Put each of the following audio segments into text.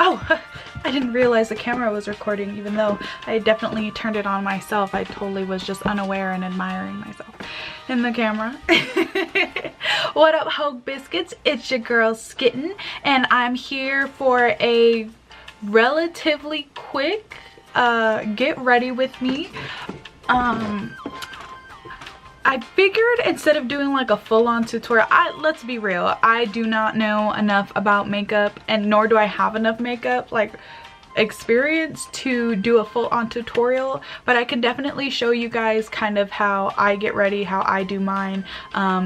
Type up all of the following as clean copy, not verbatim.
Oh, I didn't realize the camera was recording, even though I definitely turned it on myself. I totally was just unaware and admiring myself in the camera. What up, Hogue Biscuits? It's your girl Skitten, and I'm here for a relatively quick get ready with me. I figured instead of doing like a full-on tutorial, let's be real, I do not know enough about makeup, and nor do I have enough makeup like experience to do a full-on tutorial, but I can definitely show you guys kind of how I get ready, how I do mine.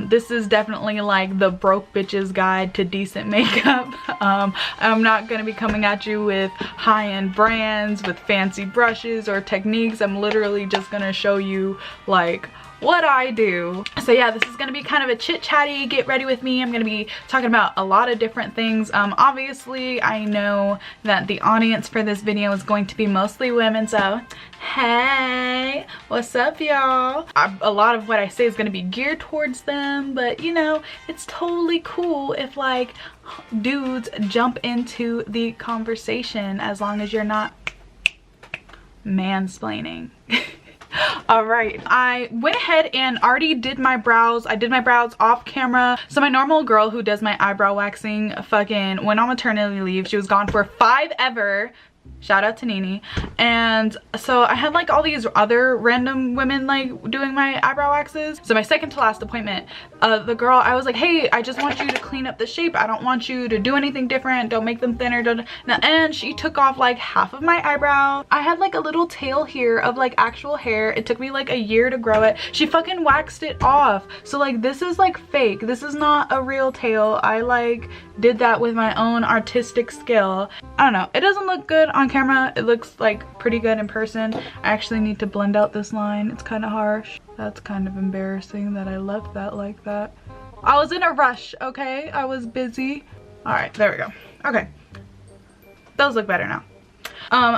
This is definitely like the broke bitch's guide to decent makeup. I'm not gonna be coming at you with high-end brands with fancy brushes or techniques. I'm literally just gonna show you like what I do. So yeah, this is gonna be kind of a chit-chatty get ready with me. I'm gonna be talking about a lot of different things. Obviously I know that the audience for this video is going to be mostly women, so hey, what's up y'all? A lot of what I say is gonna be geared towards them, but you know, it's totally cool if like dudes jump into the conversation as long as you're not mansplaining. All right, I went ahead and already did my brows. I did my brows off camera. So my normal girl who does my eyebrow waxing fucking went on maternity leave. She was gone for 5 ever. Shout out to Nene. And so I had like all these other random women like doing my eyebrow waxes. So my second to last appointment, the girl, I was like, hey, I just want you to clean up the shape. I don't want you to do anything different. Don't make them thinner. And she took off like half of my eyebrow. I had like a little tail here of like actual hair. It took me like a year to grow it. She fucking waxed it off. So like this is like fake. This is not a real tail. I like did that with my own artistic skill. I don't know. It doesn't look good on camera. It looks like pretty good in person. I actually need to blend out this line. It's kind of harsh. That's kind of embarrassing that I left that like that. I was in a rush, okay? I was busy. All right, there we go. Okay, those look better now.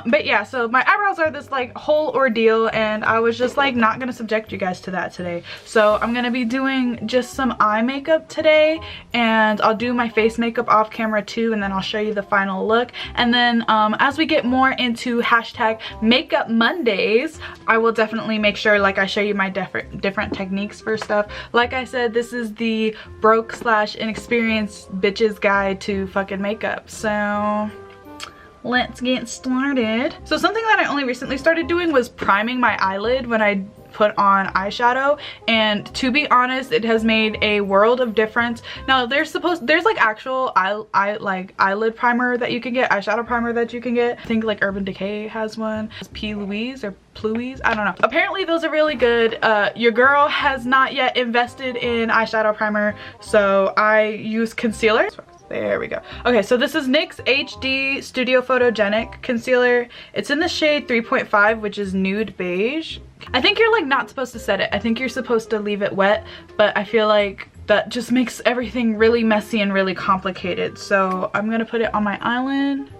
But yeah, so my eyebrows are this like whole ordeal, and I was just like not gonna subject you guys to that today. So I'm gonna be doing just some eye makeup today, and I'll do my face makeup off camera too, and then I'll show you the final look. And then as we get more into hashtag makeup Mondays, I will definitely make sure like I show you my different techniques for stuff. Like I said, this is the broke / inexperienced bitch's guide to fucking makeup. So let's get started. So something that I only recently started doing was priming my eyelid when I put on eyeshadow, and to be honest, it has made a world of difference. Now there's like actual eyelid primer that you can get, eyeshadow primer that you can get. I think like Urban Decay has one. It's P. Louise or Pluise, I don't know. Apparently those are really good. Your girl has not yet invested in eyeshadow primer, so I use concealer. There we go. Okay, so this is NYX HD Studio Photogenic Concealer. It's in the shade 3.5, which is nude beige. I think you're like not supposed to set it. I think you're supposed to leave it wet, but I feel like that just makes everything really messy and really complicated. So I'm gonna put it on my eyelid.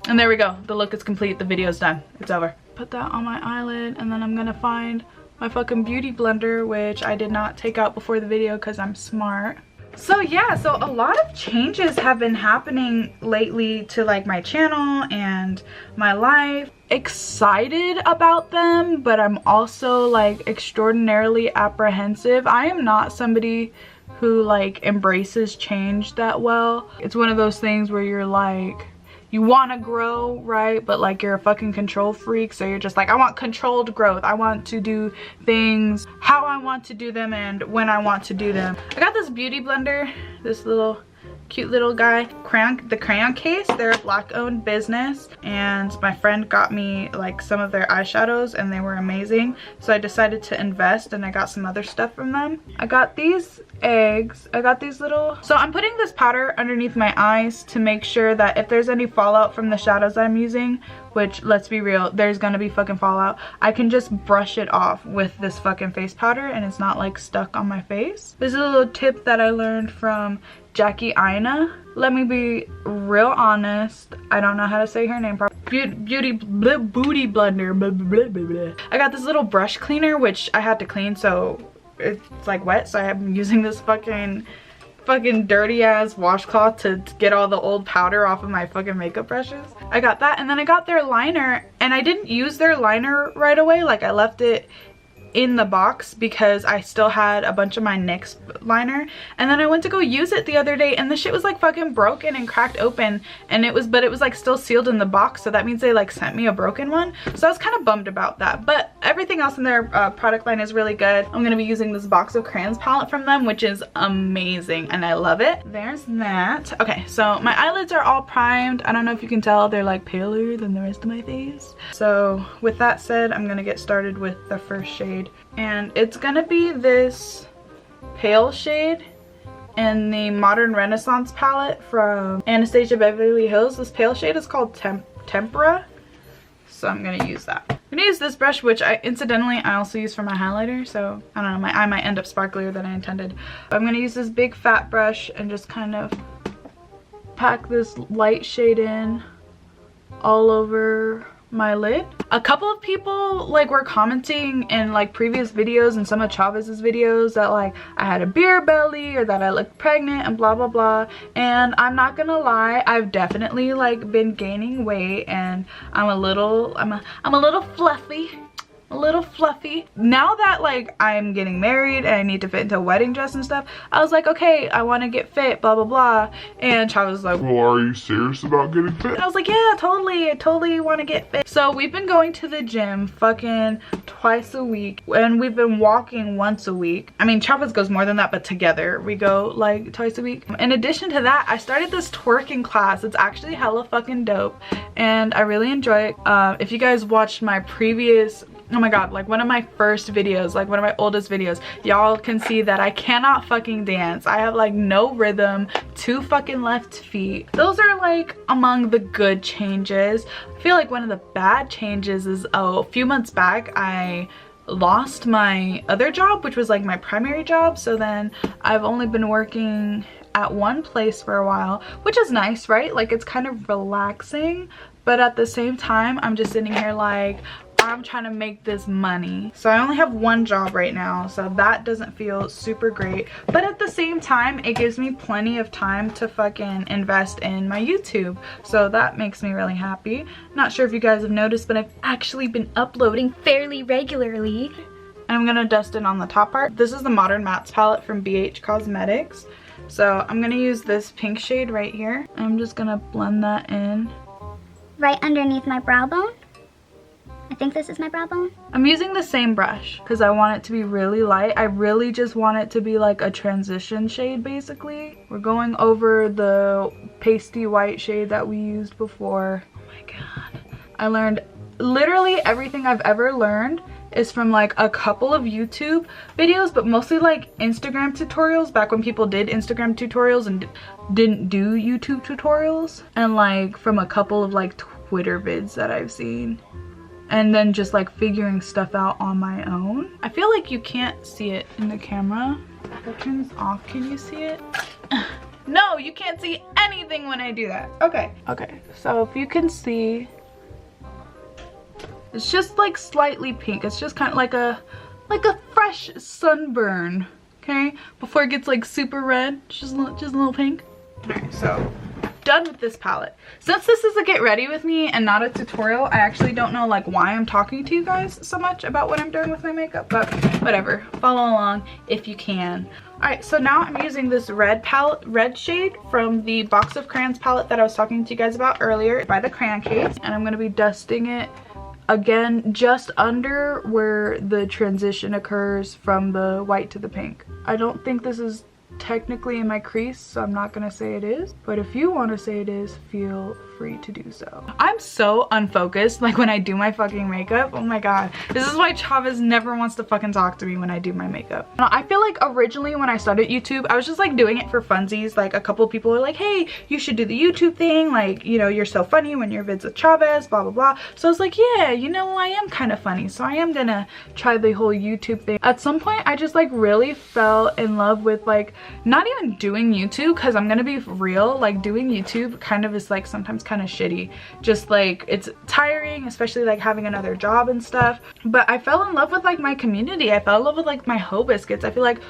And there we go. The look is complete. The video's done. It's over. Put that on my eyelid, and then I'm gonna find my fucking beauty blender, which I did not take out before the video because I'm smart. So yeah, so a lot of changes have been happening lately to like my channel and my life. Excited about them, but I'm also like extraordinarily apprehensive. I am not somebody who like embraces change that well. It's one of those things where you're like, you want to grow, right? But like you're a fucking control freak, so you're just like, I want controlled growth. I want to do things how I want to do them and when I want to do them. I got this beauty blender, this little cute little guy. The crayon case, they're a black owned business, and my friend got me like some of their eyeshadows and they were amazing, so I decided to invest, and I got some other stuff from them. I got these eggs. I got these little, so I'm putting this powder underneath my eyes to make sure that if there's any fallout from the shadows I'm using, which let's be real, there's gonna be fucking fallout, I can just brush it off with this fucking face powder and it's not like stuck on my face. This is a little tip that I learned from Jackie Aina. Let me be real honest, I don't know how to say her name properly. Booty blender. Blah, blah, blah, blah. I got this little brush cleaner, which I had to clean, so it's like wet, so I'm using this fucking fucking dirty ass washcloth to get all the old powder off of my fucking makeup brushes. I got that, and then I got their liner, and I didn't use their liner right away. Like, I left it in the box because I still had a bunch of my NYX liner, and then I went to go use it the other day, and the shit was like fucking broken and cracked open, and it was like still sealed in the box, so that means they like sent me a broken one. So I was kind of bummed about that, but everything else in their product line is really good. I'm gonna be using this box of crayons palette from them, which is amazing, and I love it. There's that. Okay, so my eyelids are all primed. I don't know if you can tell, they're like paler than the rest of my face. So with that said, I'm gonna get started with the first shade, and it's gonna be this pale shade in the Modern Renaissance palette from Anastasia Beverly Hills. This pale shade is called Tempera, so I'm gonna use that. I'm gonna use this brush, which I also use for my highlighter, so I don't know, my eye might end up sparklier than I intended. But I'm gonna use this big fat brush and just kind of pack this light shade in all over my lid. A couple of people like were commenting in like previous videos and some of Chavez's videos that like I had a beer belly or that I looked pregnant and blah blah blah, and I'm not gonna lie, I've definitely like been gaining weight, and I'm a little fluffy. A little fluffy. Now that like I'm getting married and I need to fit into a wedding dress and stuff, I was like, okay, I want to get fit, blah blah blah. And Chav was like, well, are you serious about getting fit? And I was like, yeah, totally, I totally want to get fit. So we've been going to the gym fucking twice a week, and we've been walking once a week. I mean, Chavis goes more than that, but together we go like twice a week. In addition to that, I started this twerking class. It's actually hella fucking dope, and I really enjoy it. If you guys watched my previous, oh my god, like one of my first videos, like one of my oldest videos, y'all can see that I cannot fucking dance. I have like no rhythm, 2 fucking left feet. Those are like among the good changes. I feel like one of the bad changes is, a few months back I lost my other job, which was like my primary job, so then I've only been working at one place for a while, which is nice, right? Like, it's kind of relaxing, but at the same time I'm just sitting here like, I'm trying to make this money. So I only have one job right now, so that doesn't feel super great, but at the same time it gives me plenty of time to fucking invest in my YouTube, so that makes me really happy. Not sure if you guys have noticed, but I've actually been uploading fairly regularly. And I'm gonna dust it on the top part. This is the Modern Mattes palette from BH Cosmetics, so I'm gonna use this pink shade right here. I'm just gonna blend that in right underneath my brow bone. I think this is my brow bone. I'm using the same brush because I want it to be really light. I really just want it to be like a transition shade, basically. We're going over the pasty white shade that we used before. Oh my god. I learned literally everything I've ever learned is from like a couple of YouTube videos, but mostly like Instagram tutorials, back when people did Instagram tutorials and didn't do YouTube tutorials, and like from a couple of like Twitter vids that I've seen. And then just like figuring stuff out on my own. I feel like you can't see it in the camera. If I turn this off, can you see it? No, you can't see anything when I do that. Okay. Okay, so if you can see, it's just like slightly pink. It's just kind of like a fresh sunburn, okay? Before it gets like super red, just a little pink. All right, so done with this palette. Since this is a get ready with me and not a tutorial, I actually don't know like why I'm talking to you guys so much about what I'm doing with my makeup, but whatever, follow along if you can. All right, so now I'm using this red shade from the box of crayons palette that I was talking to you guys about earlier by the Crayon Case, and I'm going to be dusting it again just under where the transition occurs from the white to the pink. I don't think this is technically in my crease, so I'm not gonna say it is, but if you want to say it is, feel free to do so. I'm so unfocused like when I do my fucking makeup. Oh my god, this is why Chavez never wants to fucking talk to me when I do my makeup. I feel like originally when I started YouTube, I was just like doing it for funsies. Like a couple of people were like, hey, you should do the YouTube thing, like, you know, you're so funny when you're vids with Chavez, blah blah blah. So I was like, yeah, you know, I am kind of funny, so I am gonna try the whole YouTube thing. At some point I just like really fell in love with like not even doing YouTube, because I'm gonna be real, like doing YouTube kind of is like sometimes kind of shitty, just like it's tiring, especially like having another job and stuff. But I fell in love with like my community. I fell in love with like my hoe biscuits. I feel like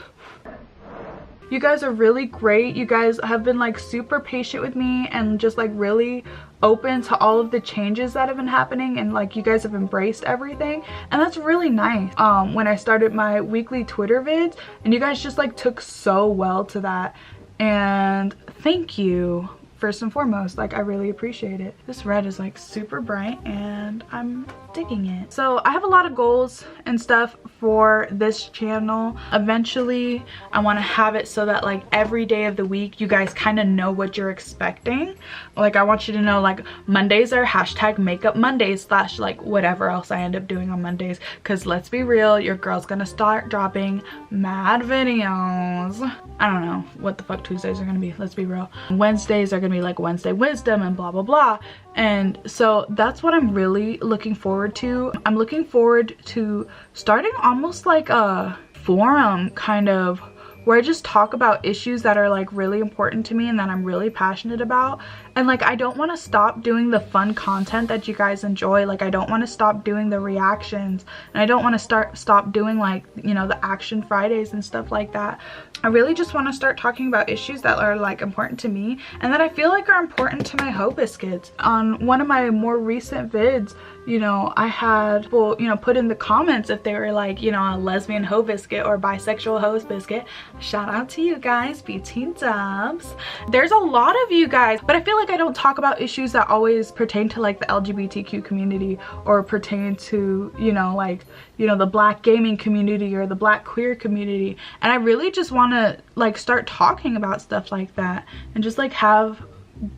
You guys are really great. You guys have been like super patient with me and just like really open to all of the changes that have been happening, and like you guys have embraced everything, and that's really nice. When I started my weekly Twitter vids, and you guys just like took so well to that, and thank you. First and foremost, like I really appreciate it. This red is like super bright and I'm digging it. So I have a lot of goals and stuff for this channel. Eventually I want to have it so that like every day of the week you guys kind of know what you're expecting. Like I want you to know like Mondays are hashtag makeup Mondays / like whatever else I end up doing on Mondays, because let's be real, your girl's gonna start dropping mad videos. I don't know what the fuck Tuesdays are gonna be, let's be real. Wednesdays are gonna be like Wednesday wisdom and blah blah blah, and so that's what I'm really looking forward to. I'm looking forward to starting almost like a forum kind of, where I just talk about issues that are like really important to me and that I'm really passionate about. And like I don't want to stop doing the fun content that you guys enjoy. Like I don't want to stop doing the reactions, and I don't want to stop doing like, you know, the action Fridays and stuff like that. I really just want to start talking about issues that are like important to me and that I feel like are important to my hoe biscuits. On one of my more recent vids, you know, I had people, you know, put in the comments if they were like, you know, a lesbian hoe biscuit or bisexual hoe biscuit. Shout out to you guys, BT dubs. There's a lot of you guys, but I feel like I don't talk about issues that always pertain to like the LGBTQ community or pertain to, you know, like, you know, the black gaming community or the black queer community. And I really just want to like start talking about stuff like that and just like have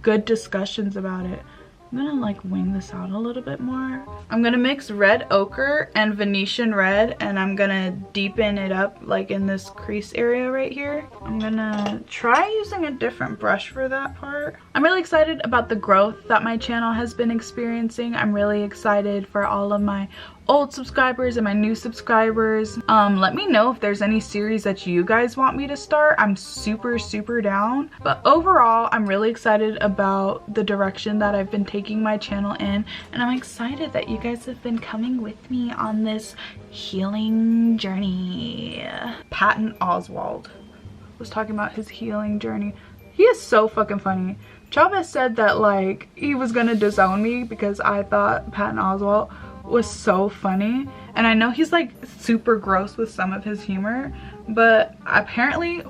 good discussions about it. I'm gonna like wing this out a little bit more. I'm gonna mix red ochre and Venetian red, and I'm gonna deepen it up like in this crease area right here. I'm gonna try using a different brush for that part. I'm really excited about the growth that my channel has been experiencing. I'm really excited for all of my old subscribers and my new subscribers. Let me know if there's any series that you guys want me to start. I'm super down. But overall, I'm really excited about the direction that I've been taking my channel in, and I'm excited that you guys have been coming with me on this healing journey. Patton Oswalt was talking about his healing journey. He is so fucking funny. Chavez said that like he was gonna disown me because I thought Patton Oswalt was so funny, and I know he's like super gross with some of his humor, but apparently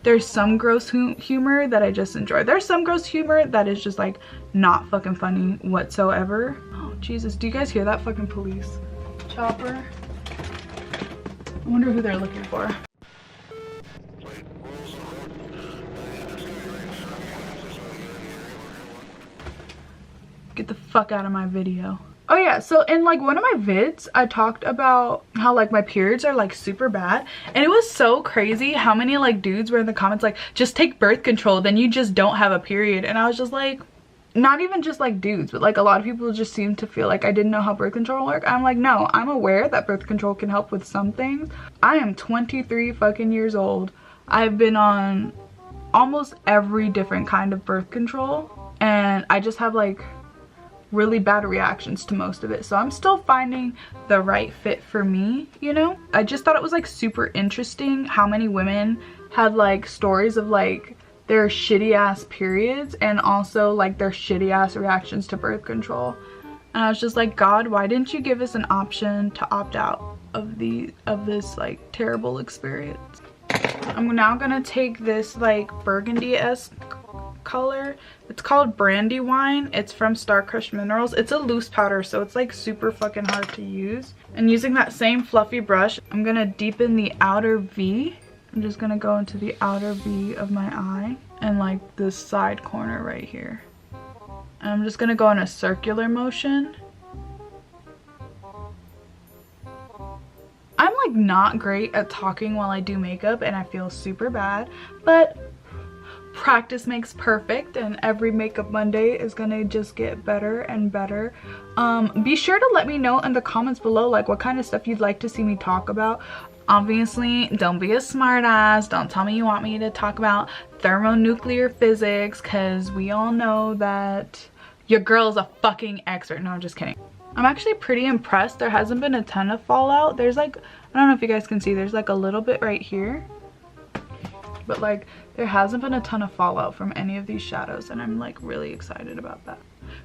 there's some gross humor that I just enjoy. There's some gross humor that is just like not fucking funny whatsoever. Oh Jesus, do you guys hear that fucking police chopper? I wonder who they're looking for. Get the fuck out of my video. Oh yeah, so in like one of my vids, I talked about how like my periods are like super bad, and it was so crazy how many like dudes were in the comments like, just take birth control, then you just don't have a period. And I was just like, not even just like dudes, but like a lot of people just seem to feel like I didn't know how birth control worked. I'm like, no, I'm aware that birth control can help with some things. I am 23 fucking years old. I've been on almost every different kind of birth control, and I just have like really bad reactions to most of it, so I'm still finding the right fit for me, you know. I just thought it was like super interesting how many women had like stories of like their shitty ass periods and also like their shitty ass reactions to birth control. And I was just like, God, why didn't you give us an option to opt out of this like terrible experience? I'm now gonna take this like burgundy-esque color. It's called Brandywine. It's from Star Crushed Minerals. It's a loose powder, so it's like super fucking hard to use. And using that same fluffy brush, I'm gonna deepen the outer V. I'm just gonna go into the outer V of my eye and like this side corner right here. And I'm just gonna go in a circular motion. I'm like not great at talking while I do makeup, and I feel super bad, but practice makes perfect, and every makeup Monday is gonna just get better and better. Be sure to let me know in the comments below like what kind of stuff you'd like to see me talk about. Obviously, don't be a smartass. Don't tell me you want me to talk about thermonuclear physics, because we all know that your girl's a fucking expert. No, I'm just kidding. I'm actually pretty impressed. There hasn't been a ton of fallout. There's like, I don't know if you guys can see, there's like a little bit right here. but like there hasn't been a ton of fallout from any of these shadows, and I'm like really excited about that.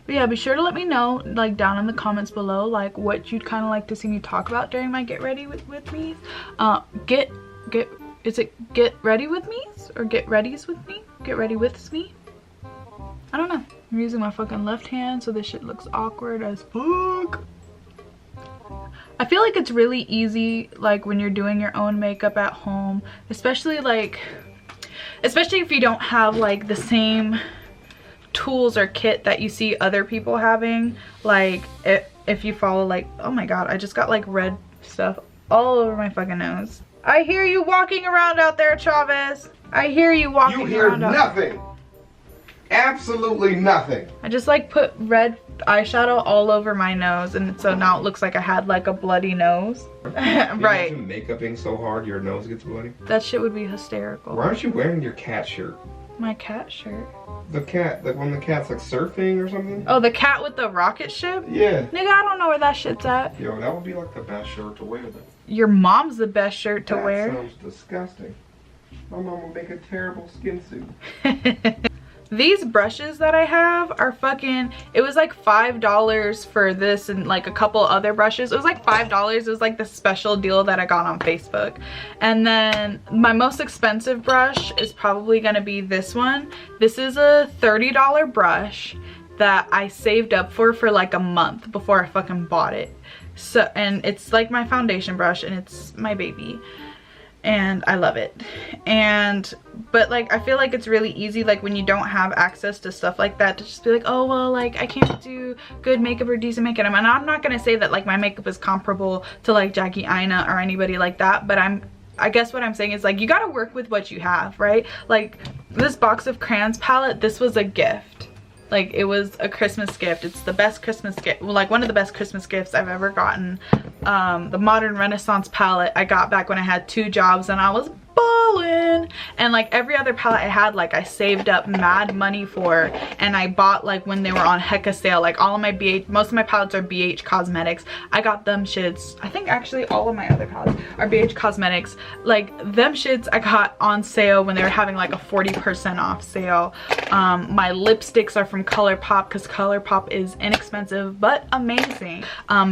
But yeah, be sure to let me know like down in the comments below like what you'd kind of like to see me talk about during my get ready with me. Is it get ready with me or get readies with me? Get ready with me? I don't know. I'm using my fucking left hand, so this shit looks awkward as fuck. I feel like it's really easy like when you're doing your own makeup at home, especially if you don't have like the same tools or kit that you see other people having. Like if you follow like, oh my god, I just got like red stuff all over my fucking nose. I hear you walking around out there, Chavez. I hear you walking around. You hear nothing. Absolutely nothing. I just like put red eyeshadow all over my nose, and so now it looks like I had like a bloody nose. Right. Imagine makeup being so hard your nose gets bloody. That shit would be hysterical. Why aren't you wearing your cat shirt? My cat shirt? The cat, like when the cat's like surfing or something? Oh, the cat with the rocket ship? Yeah. Nigga, I don't know where that shit's at. Yo, that would be like the best shirt to wear then. Your mom's the best shirt to wear. That sounds disgusting. My mom will make a terrible skin suit. These brushes that I have are fucking, it was like $5 for this and like a couple other brushes. It was like $5. It was like the special deal that I got on Facebook. And then my most expensive brush is probably gonna be this one. This is a $30 brush that I saved up for like a month before I fucking bought it. So, and it's like my foundation brush, and it's my baby. And I love it. But like I feel like it's really easy like when you don't have access to stuff like that to just be like, oh well, like I can't do good makeup or decent makeup. And I'm not gonna say that like my makeup is comparable to like Jackie Aina or anybody like that, but I guess what I'm saying is like you gotta work with what you have, right? Like this box of crayons palette, this was a gift. Like it was a Christmas gift. It's the best Christmas gift, well, like one of the best Christmas gifts I've ever gotten. The Modern Renaissance palette I got back when I had 2 jobs and I was balling. And like every other palette I had, like I saved up mad money for, and I bought like when they were on hecka sale. Like all of my most of my palettes are BH Cosmetics. I got them shits. I think actually all of my other palettes are BH Cosmetics. Like them shits I got on sale when they were having like a 40% off sale. My lipsticks are from ColourPop because ColourPop is inexpensive but amazing.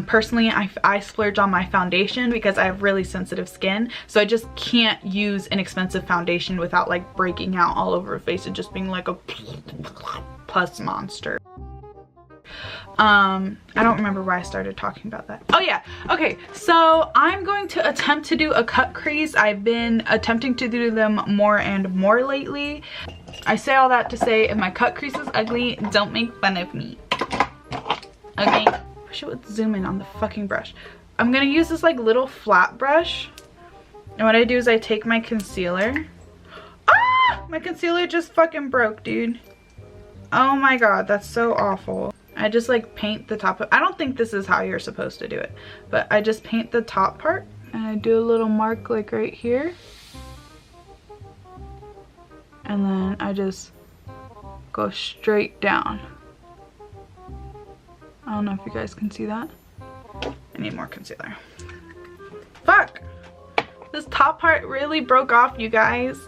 Personally, I splurge on my foundation because I have really sensitive skin, so I just can't use an expensive foundation without like breaking out all over her face and just being like a pus monster. I don't remember why I started talking about that. Oh yeah, okay, so I'm going to attempt to do a cut crease. I've been attempting to do them more and more lately. I say all that to say if my cut crease is ugly, don't make fun of me. Okay, I wish it would zoom in on the fucking brush. I'm gonna use this like little flat brush, and what I do is I take my concealer. Ah! My concealer just fucking broke, dude. Oh my god, that's so awful. I just like paint the top of, I don't think this is how you're supposed to do it, but I just paint the top part and I do a little mark like right here. And then I just go straight down. I don't know if you guys can see that. I need more concealer. Fuck! This top part really broke off, you guys.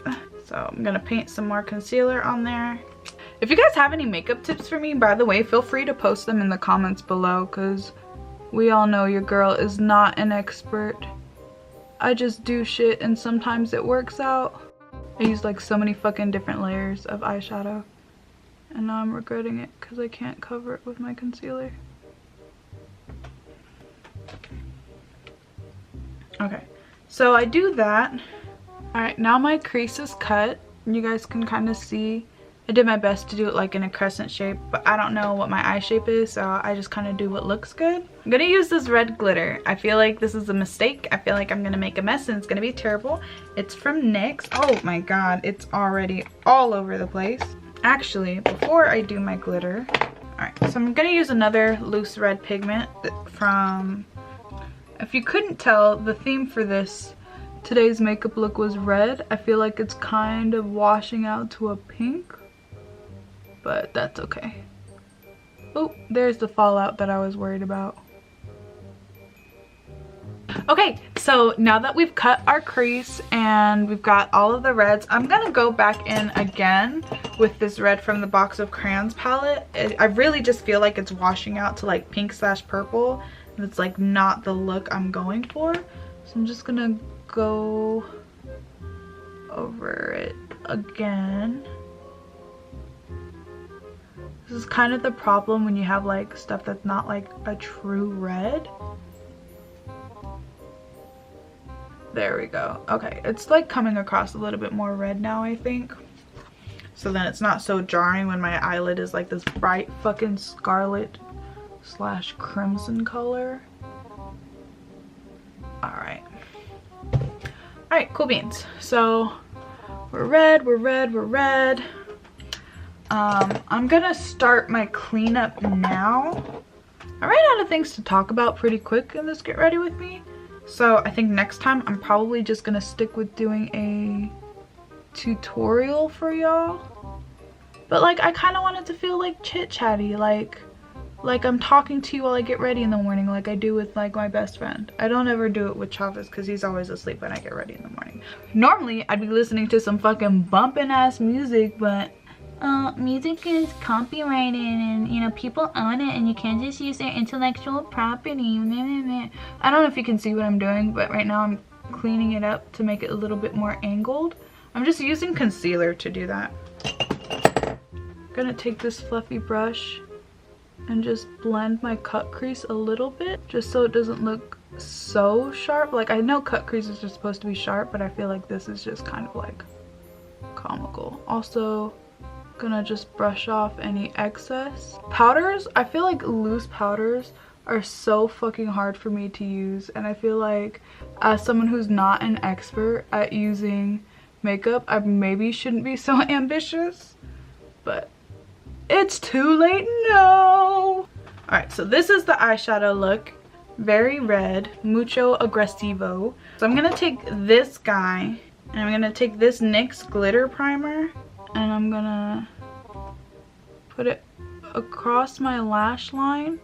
So I'm gonna paint some more concealer on there. If you guys have any makeup tips for me, by the way, feel free to post them in the comments below, because we all know your girl is not an expert. I just do shit and sometimes it works out. I used like so many fucking different layers of eyeshadow, and now I'm regretting it because I can't cover it with my concealer. Okay, so I do that. Alright, now my crease is cut. You guys can kind of see. I did my best to do it like in a crescent shape, but I don't know what my eye shape is, so I just kind of do what looks good. I'm gonna use this red glitter. I feel like this is a mistake. I feel like I'm gonna make a mess and it's gonna be terrible. It's from NYX. Oh my god, it's already all over the place. Actually, before I do my glitter, alright, so I'm gonna use another loose red pigment from, if you couldn't tell, the theme for today's makeup look was red. I feel like it's kind of washing out to a pink, but that's okay. Oh, there's the fallout that I was worried about. Okay, so now that we've cut our crease and we've got all of the reds, I'm gonna go back in again with this red from the Box of Crayons palette. I really just feel like it's washing out to like pink/purple, and it's like not the look I'm going for. So I'm just gonna go over it again. This is kind of the problem when you have like stuff that's not like a true red. There we go. Okay, it's like coming across a little bit more red now, I think. So then it's not so jarring when my eyelid is like this bright fucking scarlet/crimson color. Alright. Alright, cool beans. So we're red, we're red, we're red. I'm gonna start my cleanup now. I ran out of things to talk about pretty quick in this Get Ready With Me. So I think next time I'm probably just gonna stick with doing a tutorial for y'all. But like I kind of want it to feel like chit-chatty, like I'm talking to you while I get ready in the morning, like I do with like my best friend. I don't ever do it with Chavez because he's always asleep when I get ready in the morning. Normally I'd be listening to some fucking bumping ass music, but music is copyrighted and you know people own it and you can't just use their intellectual property. I don't know if you can see what I'm doing, but right now I'm cleaning it up to make it a little bit more angled. I'm just using concealer to do that. I'm gonna take this fluffy brush and just blend my cut crease a little bit just so it doesn't look so sharp. Like I know cut creases are supposed to be sharp, but I feel like this is just kind of like comical. Also gonna just brush off any excess powders. I feel like loose powders are so fucking hard for me to use, and I feel like as someone who's not an expert at using makeup, I maybe shouldn't be so ambitious, but it's too late now. Alright, so this is the eyeshadow look. Very red, mucho aggressivo. So I'm gonna take this guy and I'm gonna take this NYX glitter primer and I'm gonna put it across my lash line.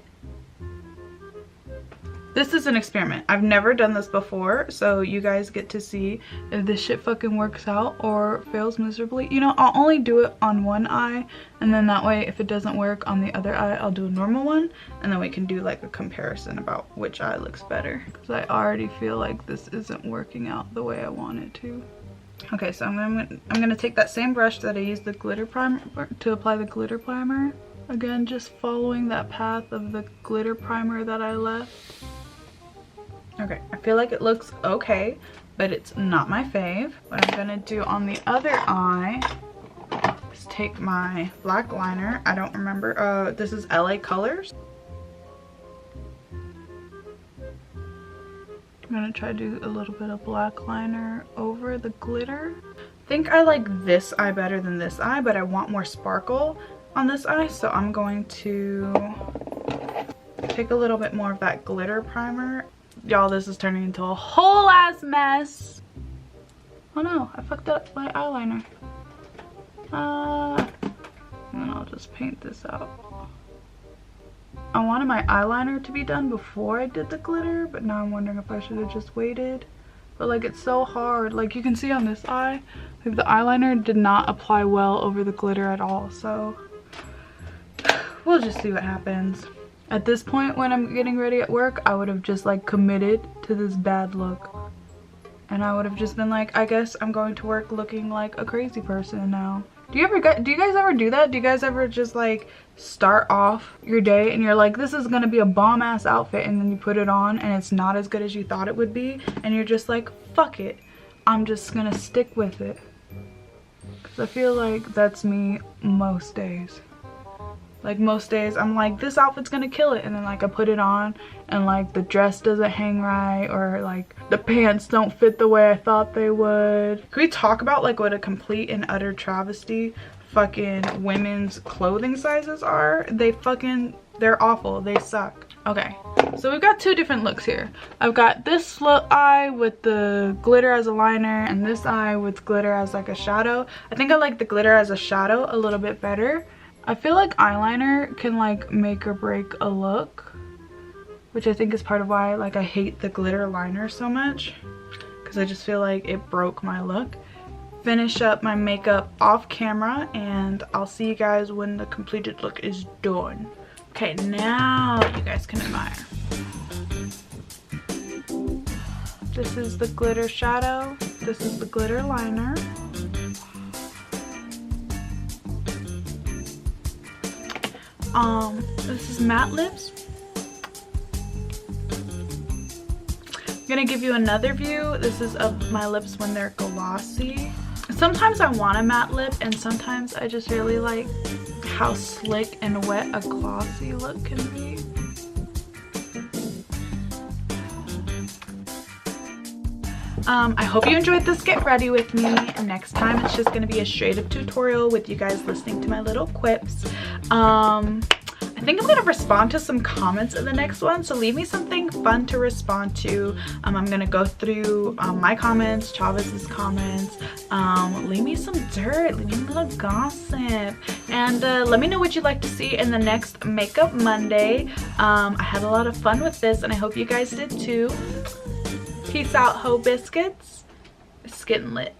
This is an experiment. I've never done this before, so you guys get to see if this shit fucking works out or fails miserably. You know, I'll only do it on one eye, and then that way if it doesn't work on the other eye, I'll do a normal one, and then we can do like a comparison about which eye looks better. Because I already feel like this isn't working out the way I want it to. Okay, so I'm gonna take that same brush that I used the glitter primer to apply the glitter primer. Again, just following that path of the glitter primer that I left. Okay, I feel like it looks okay, but it's not my fave. What I'm gonna do on the other eye is take my black liner. I don't remember, this is LA Colors. I'm gonna try to do a little bit of black liner over the glitter. I think I like this eye better than this eye, but I want more sparkle on this eye, so I'm going to take a little bit more of that glitter primer. Y'all, this is turning into a whole ass mess. Oh no, I fucked up my eyeliner. And then I'll just paint this out. I wanted my eyeliner to be done before I did the glitter, but now I'm wondering if I should have just waited. But like, it's so hard. Like you can see on this eye, like the eyeliner did not apply well over the glitter at all, so we'll just see what happens. At this point, when I'm getting ready at work, I would have just like committed to this bad look. And I would have just been like, I guess I'm going to work looking like a crazy person now. Do you guys ever do that? Do you guys ever just like start off your day and you're like, this is gonna be a bomb ass outfit, and then you put it on and it's not as good as you thought it would be, and you're just like, fuck it, I'm just gonna stick with it? Because I feel like that's me most days. Like most days I'm like, this outfit's gonna kill it, and then like I put it on and like the dress doesn't hang right, or like the pants don't fit the way I thought they would. Can we talk about like what a complete and utter travesty fucking women's clothing sizes are? They're awful. They suck. Okay, so we've got two different looks here. I've got this eye with the glitter as a liner and this eye with glitter as like a shadow. I think I like the glitter as a shadow a little bit better. I feel like eyeliner can like make or break a look. which I think is part of why like I hate the glitter liner so much, because I just feel like it broke my look. Finish up my makeup off camera and I'll see you guys when the completed look is done. Okay, now you guys can admire. This is the glitter shadow. This is the glitter liner. This is matte lips. I'm gonna give you another view. This is of my lips when they're glossy. Sometimes I want a matte lip and sometimes I just really like how slick and wet a glossy look can be. I hope you enjoyed this get ready with me. Next time it's just going to be a straight up tutorial with you guys listening to my little quips. I think I'm going to respond to some comments in the next one, so leave me something fun to respond to. I'm going to go through my comments, Chavez's comments. Leave me some dirt, leave me a little gossip, and let me know what you'd like to see in the next Makeup Monday. I had a lot of fun with this and I hope you guys did too. Peace out, hoe biscuits. Skittin' lit.